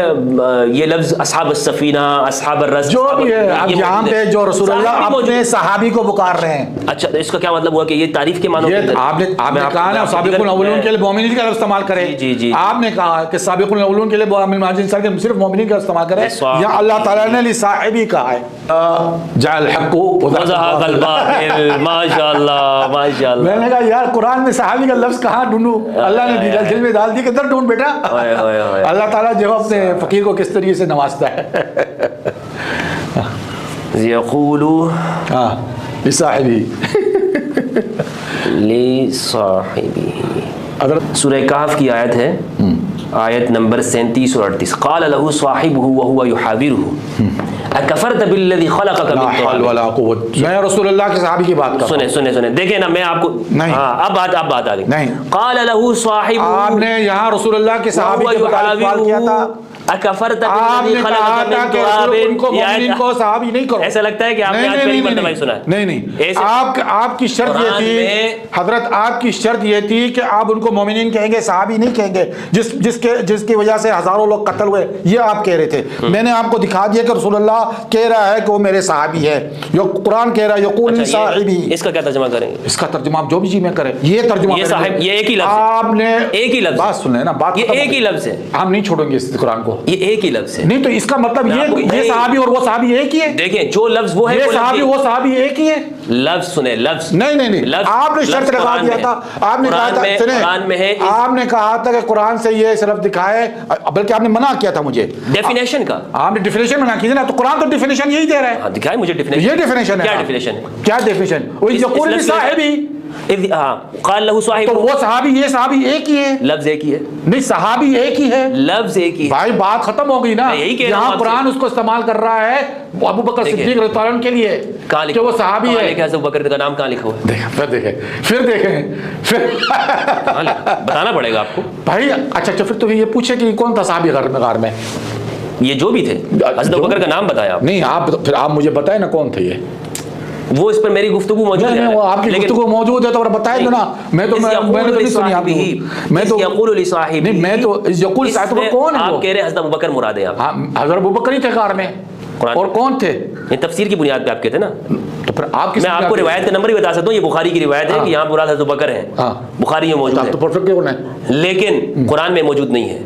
یہ لفظ اصحاب السفینہ، اصحاب الرس جو بھی ہے، اب یہاں پہ جو رسول اللہ اپنے صحابی کو پکار رہے ہیں. اچھا اس کا کیا مطلب ہوا کہ یہ تعریف کے معنی آپ نے کہا نا سابقون الاولون کے لیے مومنین کا لفظ استعمال کرے. جی آپ نے کہا کہ سابقون الاولون کے لیے مہاجرین صرف مومنین کا استعمال کرے. یہاں اللہ تعالیٰ نے لصاحبی کہا ہے جعل الحق وزهق الباطل. ماشاءاللہ ماشاءاللہ. میں نے کہا یار قرآن میں صحابی کا لفظ کہاں ڈھونڈوں؟ اللہ نے دل میں ڈال دی کہ ادھر ڈھونڈ بیٹا. اللہ تعالیٰ جو اپنے فقیر کو کس طریقے سے نوازتا ہے. یقولو لصاحبی اگر سورہ کہف کی آیت ہے، آیت نمبر 37 اور 38. قال له صاحبه وهو يحاوره اکفرت بالذی خلقک من تراب. لا حول ولا قوت. میں رسول اللہ کے صحابی کی بات کر رہا ہوں. سنیں دیکھیں نا، میں آپ کو اب بات آ گئی. قال له صاحبه، آپ نے یہاں رسول اللہ کے صحابی کے متعلق سوال کیا تھا. اکفرت بالذی خلقک من تراب. ان کو مومنین کو صحابی نہیں کرو. ایسا لگتا ہے کہ آپ نے آج پہلی مرتبہ سنا ہے. نہیں آپ کی شرط یہ تھی حضرت، آپ کی شرط یہ تھی کہ آپ ان کو مومنین کہیں گے، صحابی نہیں کہیں گے. جس کی وجہ سے ہزاروں لوگ قتل ہوئے، یہ آپ کہہ رہے تھے. میں نے آپ کو دکھا دیا کہ رسول اللہ کہہ رہا ہے کہ وہ میرے صحابی ہے. قرآن کہہ رہا ہے یقول صاحبی. اس کا کیا ترجمہ کریں گے؟ اس کا ترجمہ آپ جو بھی میں کریں. یہ ترجمہ صاحب یہ ایک ہی لفظ ہے. آپ نے ایک ہی لفظ بات سن لیں نا، بات یہ ایک ہی لفظ ہے. ہم نہیں چھوڑیں گے اس قرآن کو. یہ ایک ہی لفظ ہے. نہیں تو اس کا مطلب یہ صحابی اور وہ صحابی ایک ہی ہے. دیکھیں جو لفظ وہ ہے، یہ صحابی وہ صحابی ایک ہی ہے. لفظ سنیں، لفظ نہیں آپ نے شرط لگا دیا تھا. آپ نے کہا تھا، آپ نے کہا تھا کہ قرآن سے یہ صرف دکھائے، بلکہ آپ نے منع کیا تھا مجھے ڈیفینیشن کا. آپ نے ڈیفینیشن منع کی تھی نا، تو قرآن تو ڈیفینیشن یہی دے رہا ہے. دکھائے مجھے ڈیفینیشن. یہ ڈیفینیشن ہے. کیا ڈیفینیشن ہے؟ کیا ڈیفینیشن؟ وہ یقول صاحبی قال له صاحب. تو وہ صحابی یہ صحابی ایک ہی ہے. لفظ ایک ہی ہے. نہیں صحابی ایک ہی ہے. لفظ ایک ہی. بھائی بات ختم ہو گئی نا. یہاں قرآن اس کو استعمال کر رہا ہے ابو بکر صدیق رضی اللہ عنہ کے لیے کہ وہ صحابی ہے. ابو بکر کا نام کہاں لکھا ہوا ہے؟ پھر دیکھیں بتانا پڑے گا آپ کو بھائی. اچھا پھر تو یہ پوچھے کہ کون تھا صحابی غار میں؟ یہ جو بھی تھے، حضرت ابو بکر کا نام بتایا نہیں. پھر آپ مجھے بتائیں نا کون تھے یہ. وہ اس پر میری گفتگو موجود ہے. وہ آپ کی گفتگو موجود ہے تو بتائیں دو نا. میں تو نہیں سنی آپ کی. میں تو یقول لصاحبہ. نہیں میں تو یقول صاحب کون ہے؟ آپ کہہ رہے ہیں حضرت ابو بکر مراد ہے. حضرت ابو بکر ہی تھے غار میں. اور کون تھے؟ تفسیر کی بنیاد پہ آپ کہتے ہیں نا. تو پھر آپ میں آپ کو روایت کا نمبر بھی بتا سکتا ہوں. یہ بخاری کی روایت ہے کہ یہاں مراد حضرت ابو بکر ہیں. بخاری میں موجود ہے، لیکن قرآن میں موجود نہیں ہے.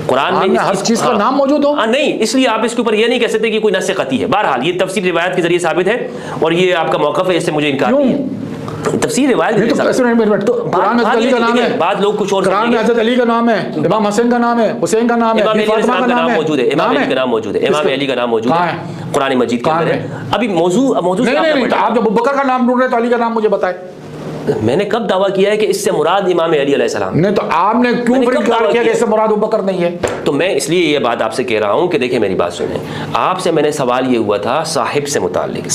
قرآن میں ہر چیز کا نام موجود ہو نہیں، اس لیے آپ اس کے اوپر یہ نہیں کہہ سکتے کہ کوئی نص قطعی ہے. بہرحال یہ تفسیر روایت کے ذریعے ثابت ہے اور یہ آپ کا موقف ہے، اس سے مجھے انکار نہیں ہے. تفسیر روایت قرآن میں حضرت علی کا نام ہے. بعض لوگ کچھ اور قرآن میں حضرت علی کا نام ہے، امام حسین کا نام ہے، حسین کا نام ہے، فاطمہ کا نام موجود ہے، امام علی کا نام موجود ہے، امام علی کا نام موجود ہے قرآن مجید کے اندر. ابھی موضوع نہیں. آپ جب ابو بکر کا نام ڈھونڈ رہے تو علی کا نام مجھے بتائیں. میں نے کب دعویٰ کیا ہے کہ اس سے مراد امام علی علیہ السلام؟ نہیں تو آپ نے کیوں پھر انکار کیا کہ اس سے مراد ابو بکر نہیں ہے؟ تو میں اس لیے یہ بات آپ سے کہہ رہا ہوں کہ دیکھیں میری بات سنیں. آپ سے میں نے سوال یہ ہوا تھا صاحب سے متعلق.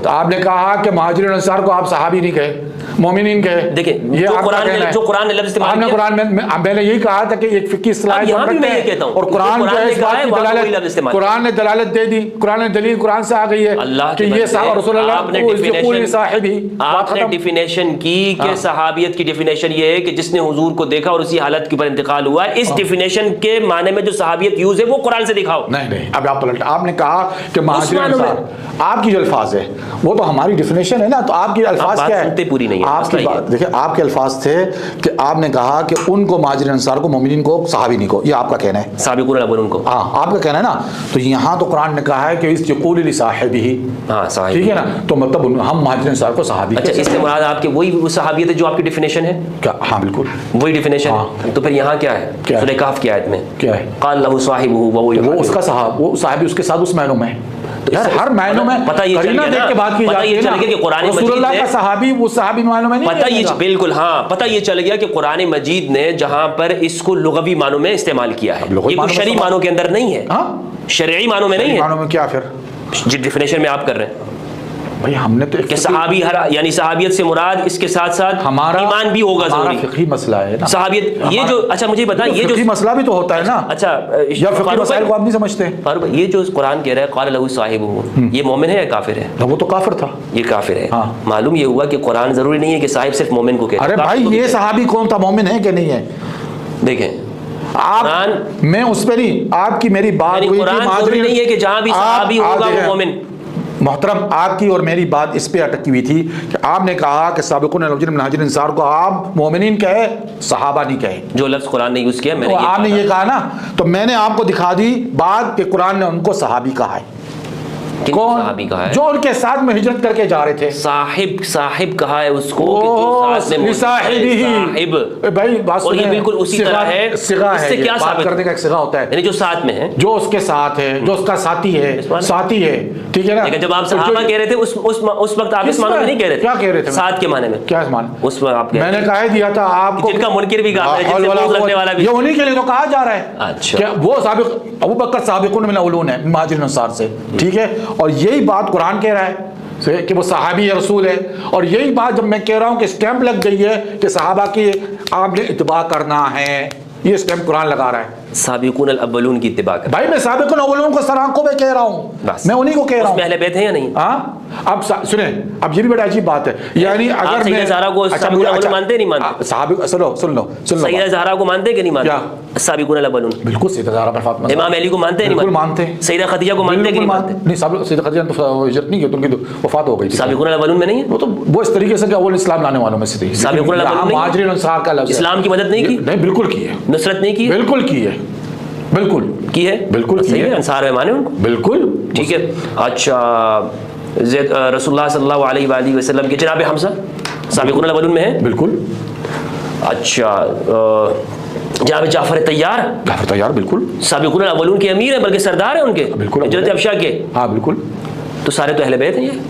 آپ نے کہا کہ مہاجرین انصار کو آپ صحابی نہیں کہے، مومنین کہے. دیکھیں جو قرآن نے لفظ استعمال کیا، قرآن میں نے یہی کہا تھا کہ ایک فقہی اصطلاح یہاں بھی میں یہ کہتا ہوں، اور قرآن نے دلالت دے دی. قرآن نے دلیل قرآن سے آ گئی ہے کہ یہ رسول اللہ آپ نے ڈیفینیشن کی کہ صحابیت کی ڈیفینیشن یہ ہے کہ جس نے حضور کو دیکھا اور اسی حالت کے اوپر انتقال ہوا ہے، اس ڈیفینیشن کے معنی میں جو صحابیت یوز ہے وہ قرآن سے دکھاؤ. نہیں اب آپ پلٹ، آپ نے کہا کہ مہاجرین انصار، آپ کی جو الفاظ ہے وہ تو ہماری ڈیفینیشن ہے نا، تو آپ کی الفاظ کیا ہے؟ پوری نہیں ہے آپ کی بات دیکھیں، آپ کے الفاظ تھے کہ آپ نے کہا کہ ان کو مہاجرین انصار کو، مومنین کو، صحابی نہیں کو، یہ آپ کا کہنا ہے، سابقون الاولون کو. ہاں آپ کا کہنا ہے نا. تو یہاں تو قرآن نے کہا ہے کہ اس یقول لصاحبہ، ہاں صحابی، ٹھیک ہے نا، تو مطلب ہم مہاجرین انصار کو صحابی. اچھا اس سے مراد آپ کے وہی وہ صحابیت ہے جو آپ کی ڈیفینیشن ہے کیا؟ ہاں بالکل وہی ڈیفینیشن ہے. تو پھر یہاں کیا ہے سورہ کہف کی آیت میں؟ کیا ہے؟ قال له صاحبہ وہ اس کا صحاب، وہ صحابی اس کے ساتھ اس معنوں میں ہے. یار ہر معنوں میں پتہ یہ قرینہ دیکھ کے بات کی جاتی ہے نا کہ قرآن رسول مجید اللہ کا صحابی وہ صحابی معنوں میں نہیں. پتہ یہ بالکل ہاں پتہ یہ چل گیا کہ قرآن مجید نے جہاں پر اس کو لغوی معنوں میں استعمال کیا ہے، یہ کوئی شرعی معنوں کے اندر نہیں ہے، شرعی معنوں میں نہیں ہے. معنوں میں کیا پھر جس ڈیفینیشن میں آپ کر رہے ہیں بھائی، ہم نے تو کہ صحابی یعنی صحابیت سے مراد اس کے ساتھ ساتھ ہمارا ایمان بھی ہوگا ضروری. فقہی مسئلہ ہے نا صحابیت یہ جو، اچھا مجھے بتا، یہ جو فقہی مسئلہ بھی تو ہوتا ہے نا. اچھا یا فقہی مسائل کو آپ نہیں سمجھتے؟ فاروق یہ جو قرآن کہہ رہا ہے قال له صاحبہ، یہ مومن ہے یا کافر ہے؟ وہ تو کافر تھا، یہ کافر ہے. معلوم یہ ہوا کہ قرآن ضروری نہیں ہے کہ صاحب صرف مومن کو کہتا ہے. ارے بھائی یہ صحابی کون تھا، مومن ہے کہ نہیں ہے؟ دیکھیں آپ، میں اس پہ نہیں، آپ کی میری بات ہوئی کہ مہاجرین نہیں ہے کہ جہاں بھی صحابی ہوگا وہ مومن. محترم آپ کی اور میری بات اس پہ اٹکی ہوئی تھی کہ آپ نے کہا کہ سابقون الاولین من المہاجرین انصار کو آپ مومنین کہے، صحابہ نہیں کہے. جو لفظ قرآن نے یوز کیا میں نے آپ نے یہ کہا نا، تو میں نے آپ کو دکھا دی بات کہ قرآن نے ان کو صحابی کہا ہے. کون؟ صحابی کہا ہے جو ان کے ساتھ میں ہجرت کر کے جا رہے تھے. صاحب کہا ہے اس کو کہ جو ساتھ میں صاحب. بھائی بات اور یہ بالکل اسی طرح ہے، اس سے کیا ثابت کرنے کا ایک صیغہ ہوتا ہے، یعنی جو ساتھ میں ہے، جو اس کے ساتھ ہے، جو اس کا ساتھی ہے، ساتھی ہے، ٹھیک ہے نا. لیکن جب آپ صحابہ کہہ رہے تھے اس وقت آپ اس معنی میں نہیں کہہ رہے تھے. کیا کہہ رہے تھے؟ ساتھ کے معنی میں. کیا معنی؟ اس میں آپ میں نے کہہ دیا تھا آپ کو، جن کا منکر بھی کافر ہے، جن سے بغض رکھنے والا بھی، یہ انہی کے لیے تو کہا جا رہا ہے. اچھا کہ وہ سابق ابو بکر سابقون من الاولون ہے مہاجرین انصار سے، ٹھیک ہے. اور یہی بات قرآن کہہ رہا ہے کہ وہ صحابی رسول ہے. اور یہی بات جب میں کہہ رہا ہوں کہ اسٹیمپ لگ گئی ہے کہ صحابہ کی آپ نے اتباع کرنا ہے، یہ اسٹیمپ قرآن لگا رہا ہے. سابقون الاولون کی اتباع کر. بھائی میں سابقون الاولون کو سر آنکھوں میں کہہ رہا ہوں، میں انہی کو کہہ رہا ہوں. اس میں اہل بیت ہیں یا نہیں؟ ہاں اب سنیں، اب یہ بھی بڑا عجیب بات ہے. یعنی اگر سیدہ زہرا کو سابقون الاولون مانتے نہیں مانتے؟ صحابہ سن لو سیدہ زہرا کو مانتے کہ نہیں مانتے؟ سابقون الاولون بالکل. سیدہ زہرا پر فاطمہ، امام علی کو مانتے نہیں مانتے؟ سیدہ خدیجہ کو مانتے کہ نہیں مانتے؟ نہیں، سیدہ خدیجہ تو ہجرت نہیں کی، ان کی تو وفات ہو گئی تھی. سابقون الاولون میں نہیں ہے؟ وہ تو وہ اس طریقے سے کہ اول اسلام لانے والوں میں سے تھی. سابقون الاولون میں مہاجرین انصار کا لفظ اسلام کی مدد نہیں کی؟ نہیں بالکل کی ہے. نصرت نہیں کی؟ بالکل کی ہے، بالکل کی ہے، بالکل صحیح ہے. انصار میں مانے ان کو بالکل ٹھیک ہے. اچھا رسول اللہ صلی اللہ علیہ وآلہ وسلم کے جناب حمزہ سابقون الاولون میں ہیں؟ بالکل. اچھا جناب جعفر طیار، جعفر طیار بالکل سابقون الاولون کے امیر ہیں، بلکہ سردار ہیں ان کے، بالکل حجرت ابشا کے. ہاں بالکل. تو سارے تو اہل بیت ہیں. یہ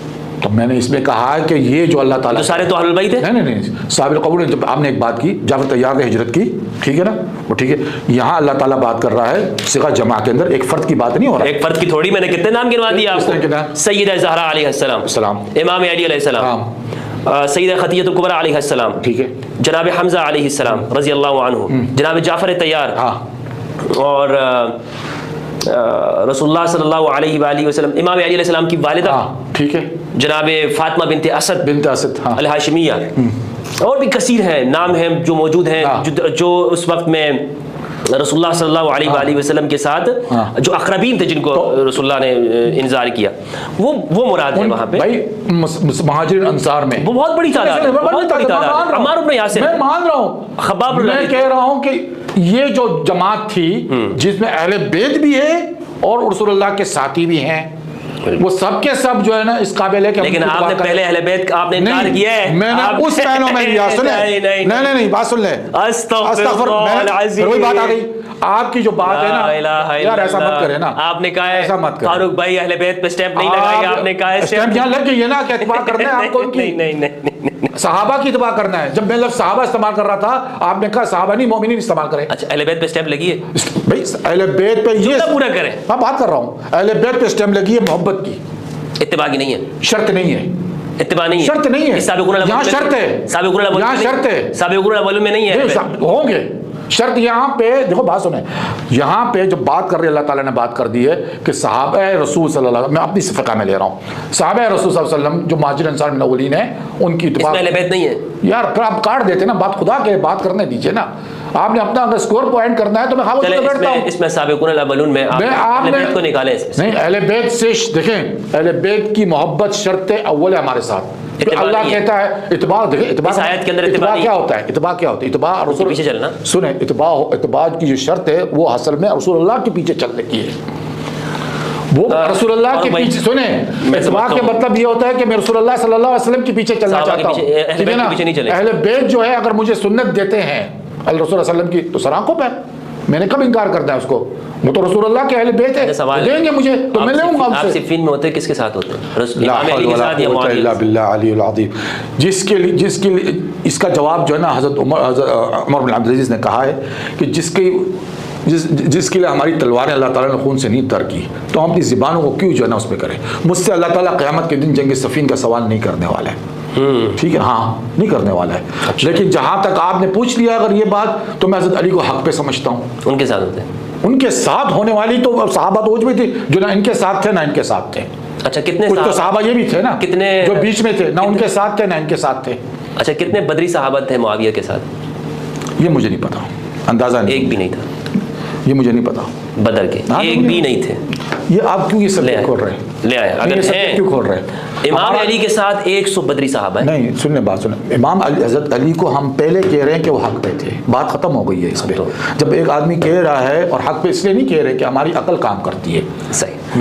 تو میں نے اس میں کہا کہ یہ جو اللہ تعالیٰ، تو سارے تو اہل البیت ہیں. نہیں صابر قبول. جب آپ نے ایک بات کی جعفر طیار نے ہجرت کی، ٹھیک ہے نا، وہ ٹھیک ہے. یہاں اللہ تعالیٰ بات کر رہا ہے صیغہ جمع کے اندر، ایک فرد کی بات نہیں ہو رہا. ایک فرد کی تھوڑی، میں نے کتنے نام گنوا دیے آپ کو. سیدہ زہرا علیہ السلام، امام علی علیہ السلام، سیدہ خدیجہ الکبریٰ علیہ السلام، ٹھیک ہے، جناب حمزہ علیہ السلام رضی اللہ عنہ، جناب جعفر طیار، اور رسول اللہ صلی اللہ علیہ وآلہ وسلم، امام علی علیہ السلام کی والدہ، ٹھیک ہے، جناب فاطمہ بنت اسد الہاشمیہ. اور بھی کثیر ہیں نام ہیں جو موجود ہیں، جو اس وقت میں رسول اللہ صلی اللہ علیہ وآلہ وسلم کے ساتھ جو اقربین تھے، جن کو رسول اللہ نے انذار کیا، وہ مراد ہے وہاں پہ. بھائی مہاجرین انصار میں وہ بہت بڑی تعداد ہے، بہت بڑی تعداد. عمار بن یاسر، میں مان رہا ہوں، خباب، میں کہہ رہا ہوں کہ یہ جو جماعت تھی جس میں اہل بیت بھی ہے اور رسول اللہ کے ساتھی بھی ہیں، وہ سب کے سب جو ہے نا اس قابل ہے کہ، لیکن آپ نے پہلے اہل بیت آپ نے انکار کیا ہے. میں نے اس معنوں میں لیا. سنیں، نہیں بات سن لیں. استغفر اللہ العظیم، وہی بات آ گئی. آپ کی جو بات ہے نا یار ایسا مت کرے نا. آپ نے کہا ہے ایسا مت کرے فاروق بھائی اہل بیت پہ سٹیمپ نہیں لگائے گا. آپ نے کہا ہے سٹیمپ یہاں لگ گئی ہے نا کہ اتباع کرنا ہے آپ کو. نہیں صحابہ کی اتباع کرنا ہے. جب میں لفظ صحابہ استعمال کر رہا تھا آپ نے کہا صحابہ نہیں مومنین استعمال کریں. اچھا اہل بیت پہ سٹیمپ لگی ہے بھائی؟ اہل بیت پہ یہ پورا کریں. میں بات کر رہا ہوں اہل بیت پہ سٹیمپ لگی ہے محبت کی. اتباع کی نہیں ہے، شرط نہیں ہے. اتباع نہیں ہے، شرط نہیں ہے. سابقون الاولون یہاں شرط ہے. سابقون الاولون، یہاں شرط ہے. سابقون الاولون میں نہیں ہے. ہوں گے شرط یہاں پہ دیکھو بات سنیں، یہاں پہ جو بات کر رہی ہے اللہ تعالیٰ نے بات کر دی ہے کہ صحابہ رسول صلی اللہ علیہ وسلم، میں اپنی فقہ میں لے رہا ہوں، صحابہ رسول صلی اللہ علیہ وسلم جو مہاجر انصار من الاولین ہیں ان کی اس میں اہل بیت نہیں ہے یار، پھر آپ کاٹ دیتے نا بات، خدا کے بات کرنے دیجیے نا، آپ نے اپنا اگر اسکور پوائنٹ کرنا ہے تو میں خاموش بیٹھتا ہوں۔ اس میں سابقون الاولون میں آپ اہل بیت کو نکالیں نہیں، اہل بیت سے دیکھیں، اہل بیت کی محبت شرط اول ہے ہمارے ساتھ، اللہ کہتا ہے اتباع، دیکھیں اتباع کیا ہوتا ہے، اتباع کیا ہوتا ہے، اتباع رسول پیچھے چلنا، سنیں اتباع کی جو شرط ہے وہ اصل میں رسول اللہ کے پیچھے چلنے کی ہے، وہ رسول اللہ کے پیچھے، سنیں اتباع کا مطلب یہ ہوتا ہے کہ میں رسول اللہ صلی اللہ علیہ وسلم کے پیچھے چلنا چاہتا ہوں، ٹھیک ہے نا؟ اہل بیت جو ہے اگر مجھے سنت دیتے ہیں رسول اللہ صلی اللہ علیہ وسلم کی تو سر آنکھوں پہ، میں نے کب انکار کرنا ہے اس کو، وہ تو رسول اللہ کے اہل بیت ہے، دیں گے مجھے تو میں لوں گا آپ صفین میں ہوتے کس کے ساتھ ہوتے ہیں؟ لا حول ولا قوة الا باللہ العلی العظیم، جس کے لیے اس کا جواب جو ہے نا حضرت عمر بن عبد العزیز نے کہا ہے کہ جس کے لیے ہماری تلواریں اللہ تعالیٰ نے خون سے نہیں تر کی، تو ہم اپنی زبانوں کو کیوں جو ہے نا اس پہ کریں؟ مجھ سے اللہ تعالیٰ قیامت کے دن جنگ صفین کا سوال نہیں کرنے والا ہے، ٹھیک ہے، ہاں نہیں کرنے والا ہے، لیکن جہاں تک آپ نے پوچھ لیا اگر یہ بات، تو میں حضرت علی کو حق پہ سمجھتا ہوں۔ ان کے ساتھ ہوتے ہیں، ان کے ساتھ ہونے والی تو صحابہ تو بھی تھی جو نہ ان کے ساتھ تھے نہ ان کے ساتھ تھے، اچھا کتنے کچھ تو صحابہ یہ بھی تھے نا کتنے جو بیچ میں تھے، نہ ان کے ساتھ تھے نہ ان کے ساتھ تھے۔ اچھا کتنے بدری صحابہ تھے معاویہ کے ساتھ؟ یہ مجھے نہیں پتا، اندازہ نہیں، ایک بھی نہیں تھا، یہ مجھے نہیں پتا بدر کے ایک بھی نہیں تھے۔ یہ آپ کیوں یہ سب کھول رہے ہیں؟ لے آئے اگر ہیں کیوں کھول رہے ہیں؟ امام علی کے ساتھ 100 بدری صحابہ ہیں۔ نہیں سننے بات سنیں، امام علی حضرت علی کو ہم پہلے کہہ رہے ہیں کہ وہ حق پہ تھے، بات ختم ہو گئی ہے اس پہ۔ جب ایک آدمی کہہ رہا ہے اور حق پہ اس لیے نہیں کہہ رہے کہ ہماری عقل کام کرتی ہے، صحیح۔